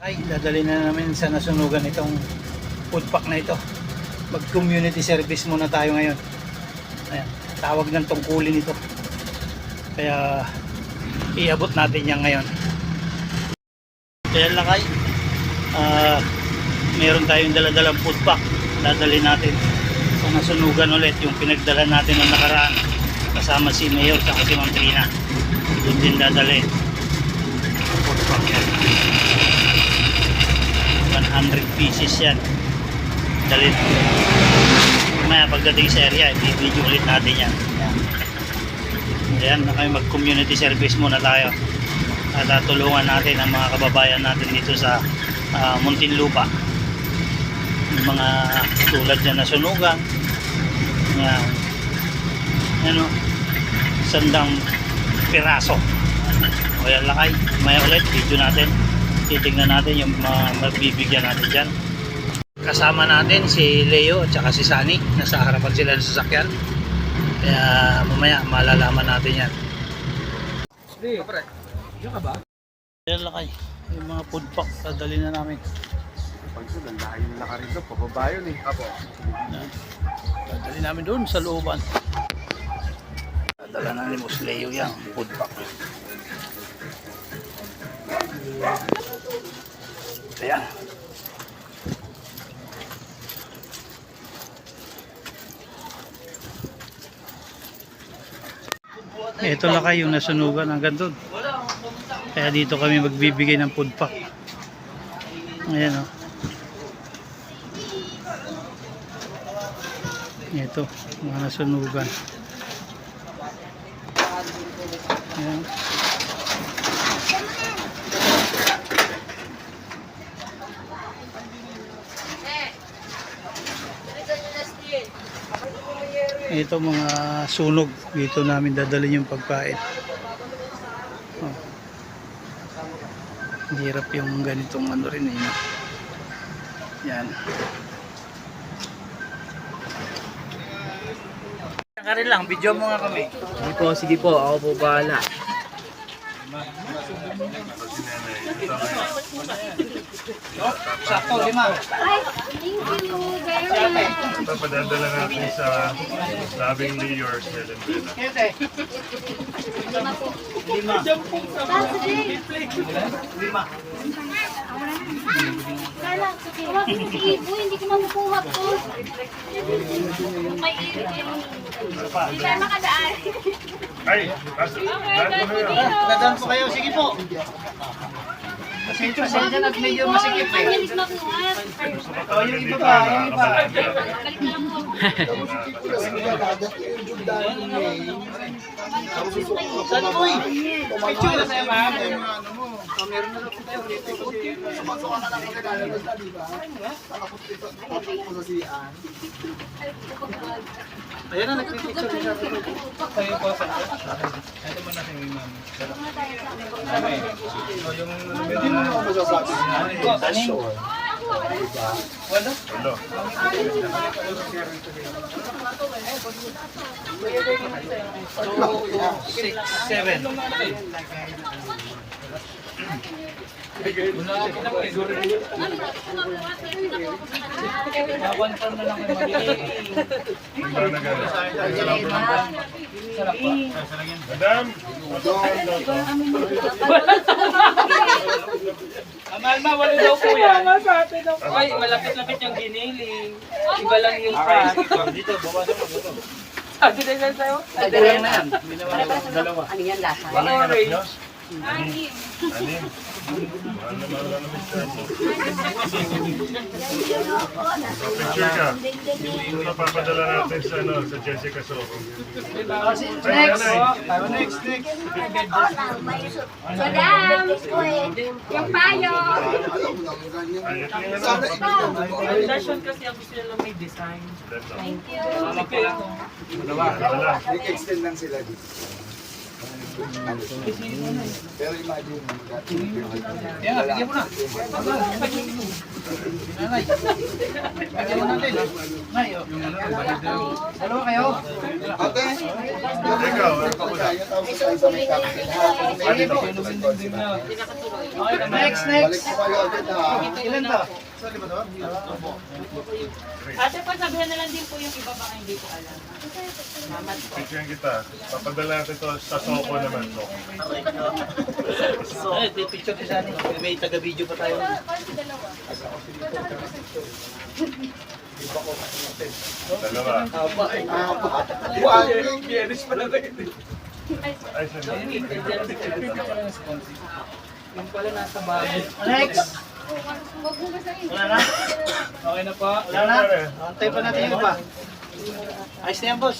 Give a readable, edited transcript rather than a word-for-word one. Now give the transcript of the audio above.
Ay, dadali na namin sa nasunugan itong food pack na ito. Mag-community service muna tayo ngayon. Ayan, tawag ng tungkulin ito. Kaya iabot natin yan ngayon. Kaya lakay, meron tayong daladalang food pack. Dadali natin sa nasunugan ulit yung pinagdala natin ng nakaraan. Kasama si Mayor at si Ma'am Trina. Doon din dadali. Food pack yan. 100 pieces yan. Dalhin. Maya pagdating sa area, i-video ulit natin yan. Ayan, na kayo mag-community service muna tayo. At tulungan natin ang mga kababayan natin dito sa Muntinlupa. Yung mga tulad dyan na sunugan. Yan. Ano, 100 piraso. O yan lakay. Maya ulit, video natin. Titignan natin yung magbibigyan natin dyan. Kasama natin si Leo at saka si Sunny. Nasa harapan sila ng sasakyan. Kaya mamaya malalaman natin yan. Leo, pre, yun ka ba? Ayan lakay, yung mga food pack dadali na namin. Pagsulan, dahil yung laka rin doon, pababa yun eh. Apo. Dadali namin doon sa looban. Dadala na ni Boss Leo yan, food pack. Ayan. Ito lang kayo yung nasunugan hanggang doon. Kaya dito kami magbibigay ng food pack. Ayan o. Ito, mga nasunugan. Ayan. Ito mga sunog, dito namin dadalhin yung pagkain. Oh. Hirap yung ganitong ano rin eh. Yan. Saka rin lang, video mo nga kami. Sige po, ako po bahala. Sakto, 5. Thank you very much. Papadadala natin sa Lovingly Yours, Helen Vela. 5. Kala, tawagin mo si Ibo, hindi ko makukuha po. May hindi tayo makadaan. Ay! Nadaan po kayo, sige po. Pasensya na medyo masikip eh. Bilis makuha. O, yung iba pa, yung iba. Balik na lang po. Saan po eh? Picture na sa'yo, ma'am. Meron na lang po tayo dito. Ayan na, nagpipicture na siya. Kayo po, saan? Ito mo na si ma'am. Hindi mo naman masasabi. Aning? Walo? Hello. 2, 6, 7. Mawantan na lang yung Madam! Amalma, wala daw po yan. Ay, malapit-lapit yung giniling. Iba lang yung pan. dito, bawasan mo dito. Sabi na yan sa'yo? Dalawa na yan. Dalawa. Ano yan lasa? Orange. Anim. Mahal na mahal na mister mo. Picture ka. Ito na papadala natin sa, sa Jessica Soho. Next! Next! Madam, yung payo. Ay, ito yung Foundation kasi ang gusto nila may design. Thank you. Dalawa. Extend lang sila dito. Pero imagine, Yan, bigyan mo na. Nanay. Bigyan mo natin. Nay, oh. Dalawa kayo. Ikaw, ano ka muna? Sige po. Next, next. Ilan to? Ate, pasabihan na lang din po yung iba baka hindi ko alam. Picture kita. Papadala natin to sa Soko naman. Soko. Ay, picture ko sa atin. May taga-video pa tayo. Dalawa. Ay, sorry. Yung pala nasa bahay. Next. Wala na? Okay na po. Wala na? Antay pa natin yung iba. Ayos na yan, boss.